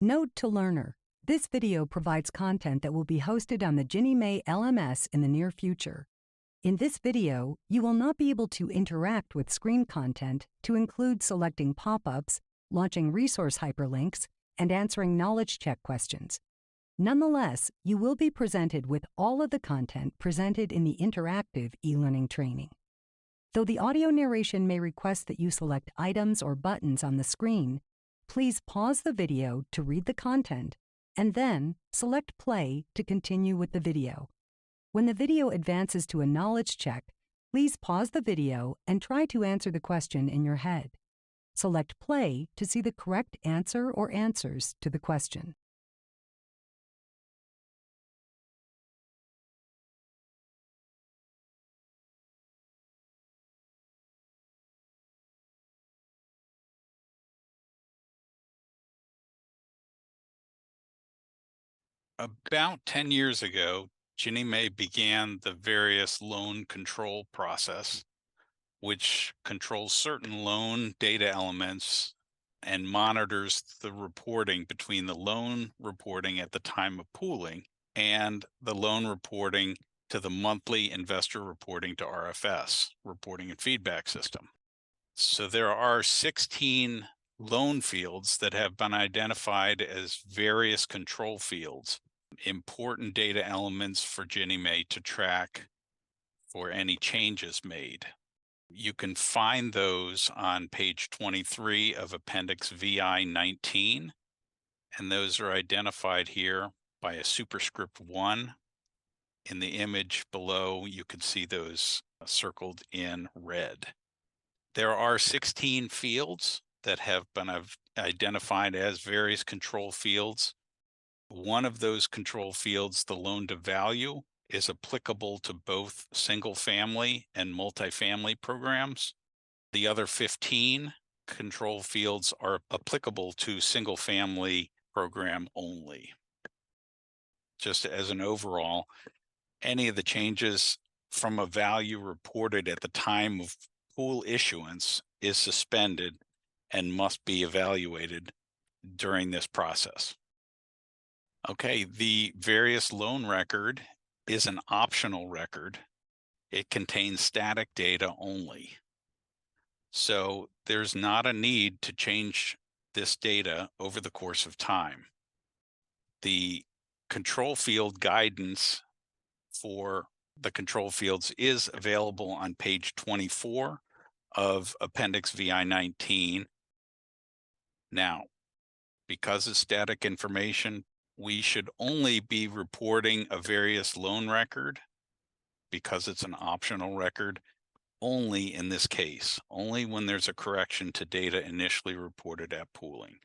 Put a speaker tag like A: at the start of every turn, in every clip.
A: Note to learner: this video provides content that will be hosted on the Ginnie Mae LMS in the near future. In this video, you will not be able to interact with screen content to include selecting pop-ups, launching resource hyperlinks, and answering knowledge check questions. Nonetheless, you will be presented with all of the content presented in the interactive e-learning training. Though the audio narration may request that you select items or buttons on the screen, please pause the video to read the content and then select play to continue with the video. When the video advances to a knowledge check, please pause the video and try to answer the question in your head. Select play to see the correct answer or answers to the question.
B: About 10 years ago, Ginnie Mae began the various loan control process, which controls certain loan data elements and monitors the reporting between the loan reporting at the time of pooling and the loan reporting to the monthly investor reporting to RFS, reporting and feedback system. So there are 16 loan fields that have been identified as various control fields, important data elements for Ginnie Mae to track for any changes made. You can find those on page 23 of Appendix VI 19, and those are identified here by a superscript 1. In the image below, you can see those circled in red. There are 16 fields that have been identified as various control fields. One of those control fields, the loan to value, is applicable to both single family and multifamily programs. The other 15 control fields are applicable to single family program only. Just as an overall, any of the changes from a value reported at the time of pool issuance is suspended and must be evaluated during this process. Okay, the various loan record is an optional record. It contains static data only. So there's not a need to change this data over the course of time. The control field guidance for the control fields is available on page 24 of Appendix VI 19. Now, because it's static information, we should only be reporting a various loan record, because it's an optional record, only in this case, only when there's a correction to data initially reported at pooling.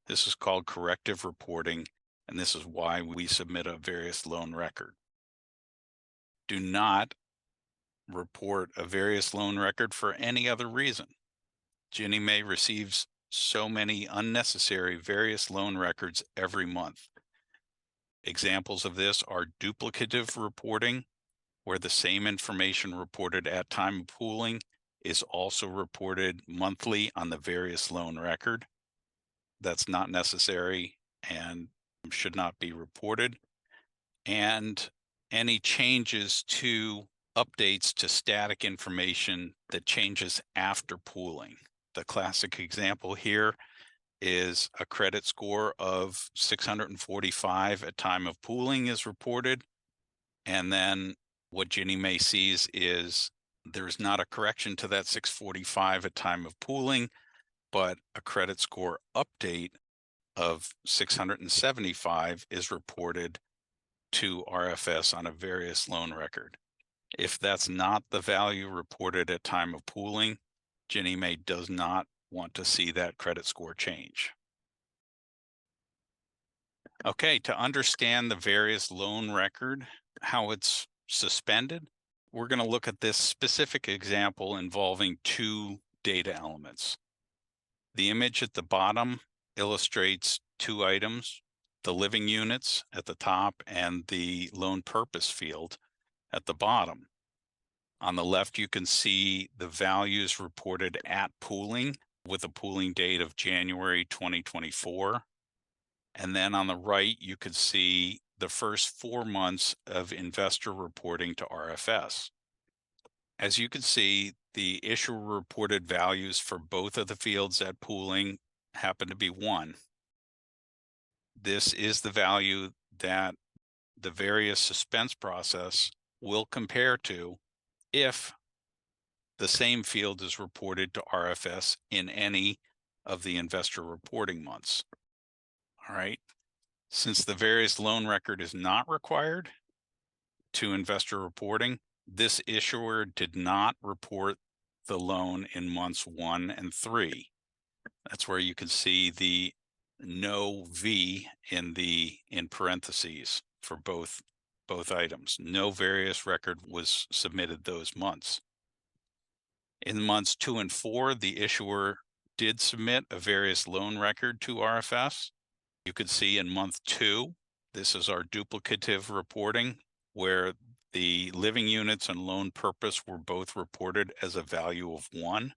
B: This is called corrective reporting, and this is why we submit a various loan record. Do not report a various loan record for any other reason. Ginnie Mae receives so many unnecessary various loan records every month. Examples of this are duplicative reporting, where the same information reported at time of pooling is also reported monthly on the various loan record. That's not necessary and should not be reported. And any changes to updates to static information that changes after pooling. The classic example here is a credit score of 645 at time of pooling is reported. And then what Ginnie Mae sees is there's not a correction to that 645 at time of pooling, but a credit score update of 675 is reported to RFS on a various loan record. If that's not the value reported at time of pooling, Ginnie Mae does not want to see that credit score change. Okay, to understand the various loan record, how it's suspended, we're going to look at this specific example involving two data elements. The image at the bottom illustrates two items, the living units at the top and the loan purpose field at the bottom. On the left, you can see the values reported at pooling with a pooling date of January 2024. And then on the right, you could see the first 4 months of investor reporting to RFS. As you can see, the issuer reported values for both of the fields at pooling happen to be 1. This is the value that the various suspense process will compare to if the same field is reported to RFS in any of the investor reporting months. All right. Since the various loan record is not required to investor reporting, this issuer did not report the loan in months 1 and 3. That's where you can see the no V in parentheses for both items. No various record was submitted those months. In months 2 and 4, the issuer did submit a various loan record to RFS. You could see in month 2, this is our duplicative reporting, where the living units and loan purpose were both reported as a value of 1,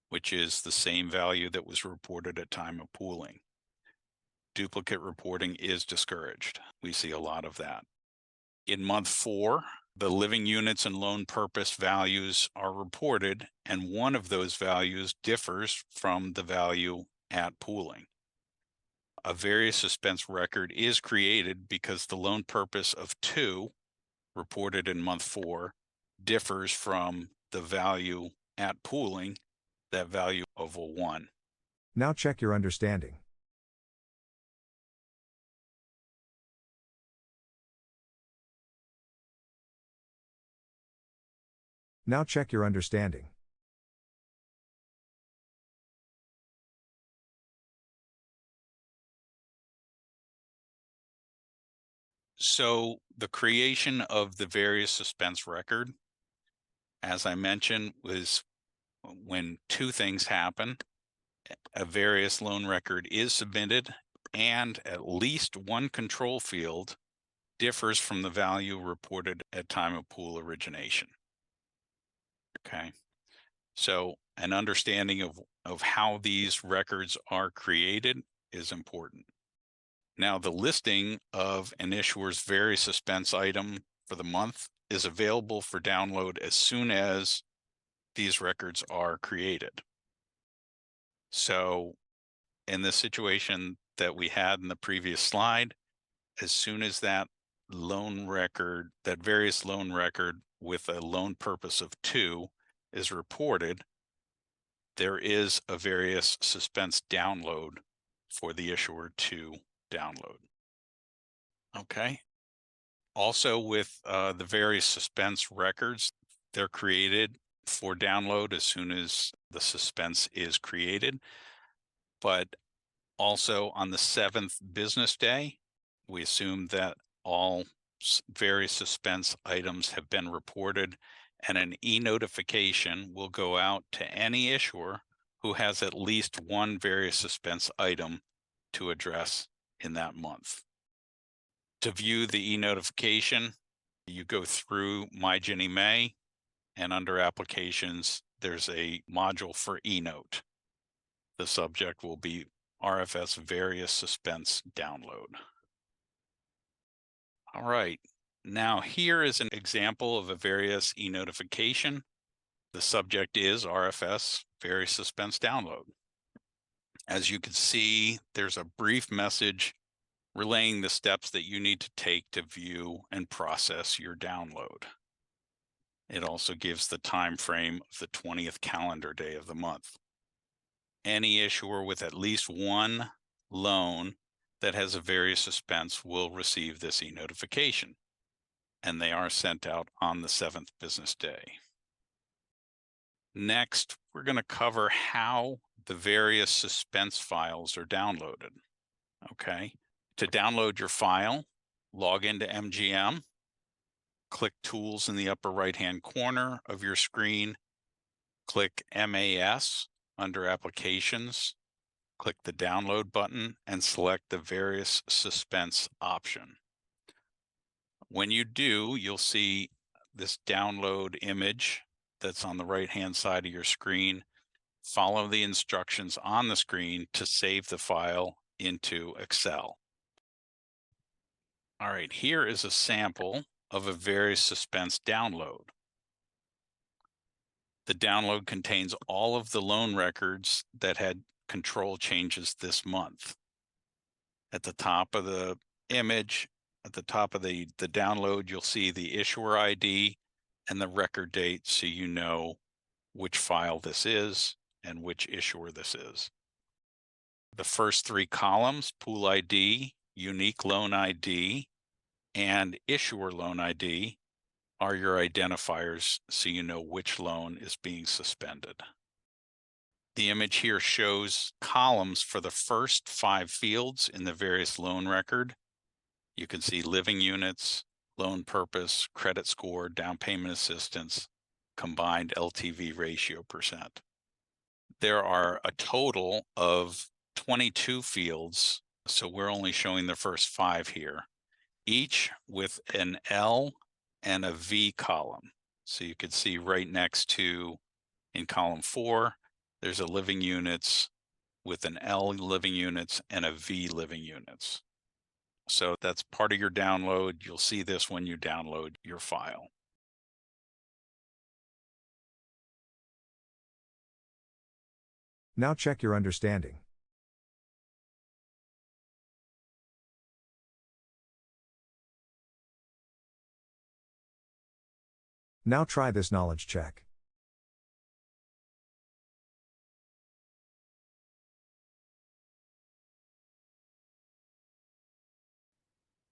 B: which is the same value that was reported at time of pooling. Duplicate reporting is discouraged. We see a lot of that. In month 4, the living units and loan purpose values are reported, and one of those values differs from the value at pooling. A various suspense record is created because the loan purpose of 2, reported in month 4, differs from the value at pooling, that value of a 1.
C: Now check your understanding. Now check your understanding.
B: So the creation of the various suspense record, as I mentioned, was when 2 things happen. A various loan record is submitted, and at least one control field differs from the value reported at time of pool origination. Okay, so an understanding of how these records are created is important. Now, the listing of an issuer's various suspense item for the month is available for download as soon as these records are created. So in the situation that we had in the previous slide, as soon as that loan record, that various loan record with a loan purpose of 2 is reported, there is a various suspense download for the issuer to download. Okay. Also with the various suspense records, they're created for download as soon as the suspense is created. But also on the 7th business day, we assume that all various suspense items have been reported, and an e-notification will go out to any issuer who has at least one various suspense item to address in that month. To view the e-notification, you go through My Ginnie Mae, and under Applications, there's a module for e-note. The subject will be RFS Various Suspense Download. All right, now here is an example of a various e-notification. The subject is RFS Various Suspense Download. As you can see, there's a brief message relaying the steps that you need to take to view and process your download. It also gives the time frame of the 20th calendar day of the month. Any issuer with at least one loan that has a various suspense will receive this e-notification, and they are sent out on the 7th business day. Next, we're going to cover how the various suspense files are downloaded. Okay. To download your file, log into MGM, click Tools in the upper right-hand corner of your screen, click MAS under Applications, click the Download button, and select the Various Suspense option. When you do, you'll see this download image that's on the right-hand side of your screen. Follow the instructions on the screen to save the file into Excel. All right, here is a sample of a various Suspense download. The download contains all of the loan records that had control changes this month. At the top of the image, at the top of the download, you'll see the issuer ID and the record date, so you know which file this is and which issuer this is. The first three columns, pool ID, unique loan ID, and issuer loan ID, are your identifiers, so you know which loan is being suspended. The image here shows columns for the first 5 fields in the various loan record. You can see living units, loan purpose, credit score, down payment assistance, combined LTV ratio percent. There are a total of 22 fields, so we're only showing the first 5 here, each with an L and a V column. So you could see right next to, in column 4, there's a living units with an L living units and a V living units. So that's part of your download. You'll see this when you download your file.
C: Now check your understanding. Now try this knowledge check.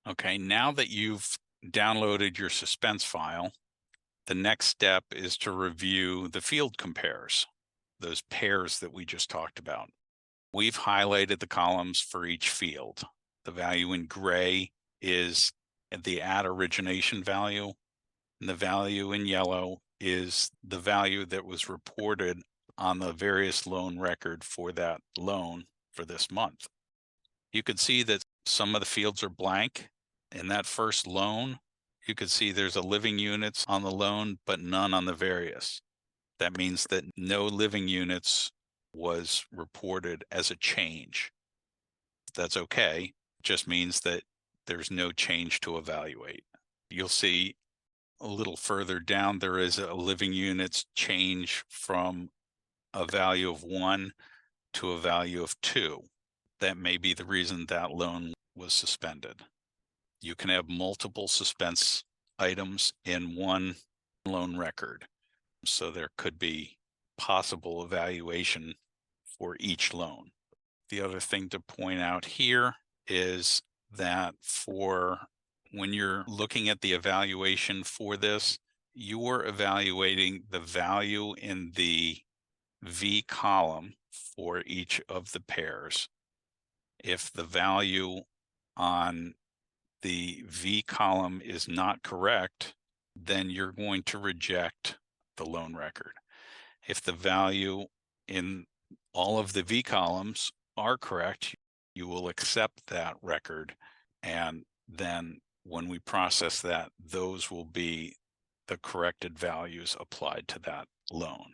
B: Okay, now that you've downloaded your Suspense file, the next step is to review the field compares, those pairs that we just talked about. We've highlighted the columns for each field. The value in gray is the at origination value, and the value in yellow is the value that was reported on the various loan record for that loan for this month. You can see that some of the fields are blank. In that first loan, you could see there's a living units on the loan, but none on the various. That means that no living units was reported as a change. That's okay. It just means that there's no change to evaluate. You'll see a little further down, there is a living units change from a value of 1 to a value of 2. That may be the reason that loan was suspended. You can have multiple suspense items in one loan record. So there could be possible evaluation for each loan. The other thing to point out here is that for when you're looking at the evaluation for this, you're evaluating the value in the V column for each of the pairs. If the value on the V column is not correct, then you're going to reject the loan record. If the value in all of the V columns are correct, you will accept that record, and then when we process that, those will be the corrected values applied to that loan.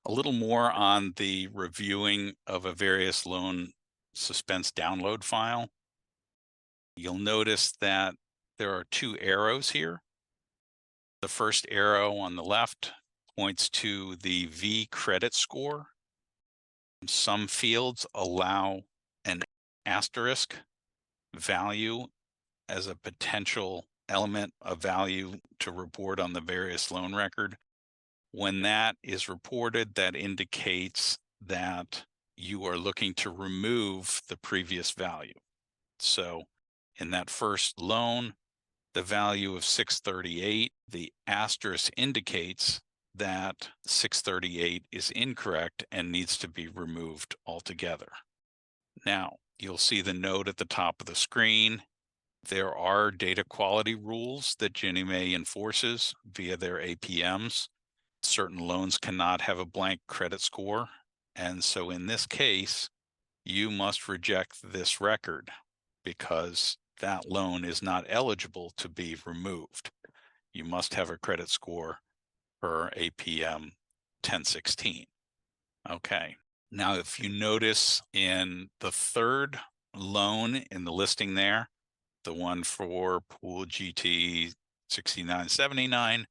B: A little more on the reviewing of a various loan Suspense download file. You'll notice that there are 2 arrows here. The first arrow on the left points to the V credit score. Some fields allow an asterisk value as a potential element of value to report on the various loan record. When that is reported, that indicates that you are looking to remove the previous value. So in that first loan, the value of 638, the asterisk indicates that 638 is incorrect and needs to be removed altogether. Now, you'll see the note at the top of the screen. There are data quality rules that Ginnie Mae enforces via their APMs. Certain loans cannot have a blank credit score. And so in this case, you must reject this record because that loan is not eligible to be removed. You must have a credit score per APM 1016. Okay, Now, if you notice in the third loan in the listing there, the one for Pool GT 6979,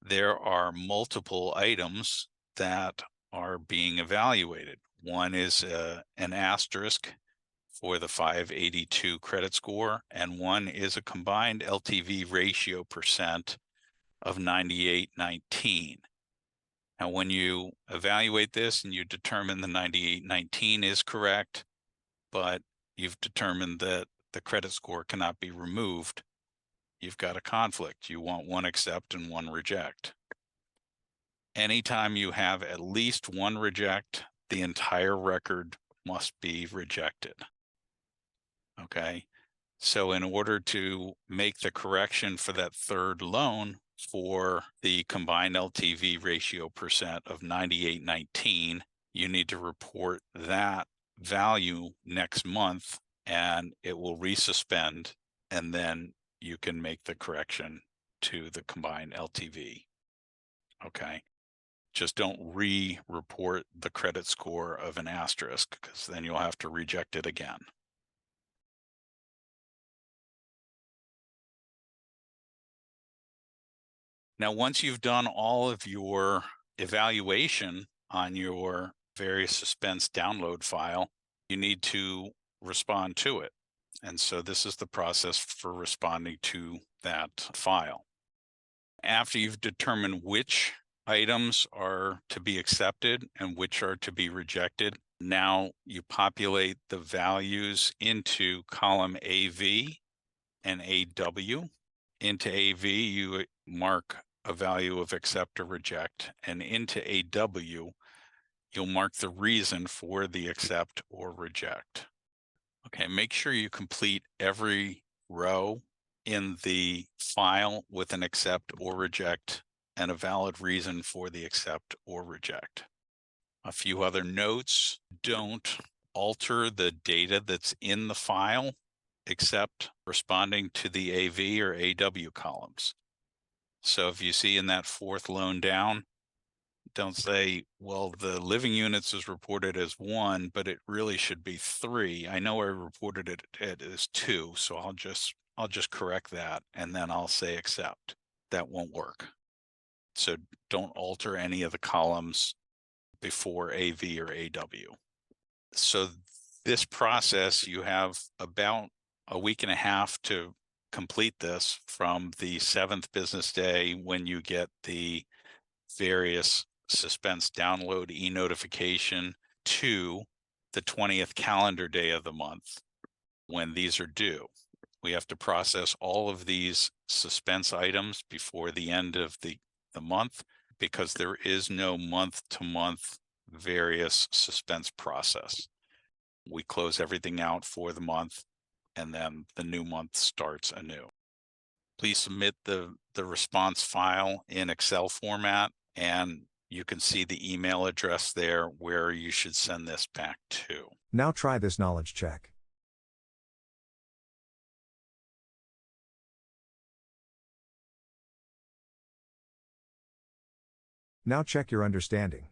B: there are multiple items that are being evaluated. One is an asterisk for the 582 credit score, and one is a combined LTV ratio percent of 98.19. Now, when you evaluate this and you determine the 98.19 is correct, but you've determined that the credit score cannot be removed, you've got a conflict. You want one accept and one reject. Anytime you have at least one reject, the entire record must be rejected. Okay. So in order to make the correction for that third loan for the combined LTV ratio percent of 98.19, you need to report that value next month and it will resuspend, and then you can make the correction to the combined LTV. Okay. Just don't re-report the credit score of an asterisk, because then you'll have to reject it again. Now, once you've done all of your evaluation on your various Suspense download file, you need to respond to it. And so this is the process for responding to that file. After you've determined which items are to be accepted and which are to be rejected, now you populate the values into column AV and AW. Into AV, you mark a value of accept or reject, and into AW, you'll mark the reason for the accept or reject. Okay, make sure you complete every row in the file with an accept or reject and a valid reason for the accept or reject. A few other notes: don't alter the data that's in the file except responding to the AV or AW columns. So if you see in that fourth loan down, don't say, well, the living units is reported as 1, but it really should be 3. I know I reported it as 2, so I'll just correct that, and then I'll say accept. That won't work. So don't alter any of the columns before AV or AW. So this process, you have about a week and a half to complete this from the 7th business day when you get the various Suspense download e-notification to the 20th calendar day of the month when these are due. We have to process all of these Suspense items before the end of the month, because there is no month-to-month various Suspense process. We close everything out for the month, and then the new month starts anew. Please submit the response file in Excel format, and you can see the email address there where you should send this back to.
C: Now try this knowledge check. Now check your understanding.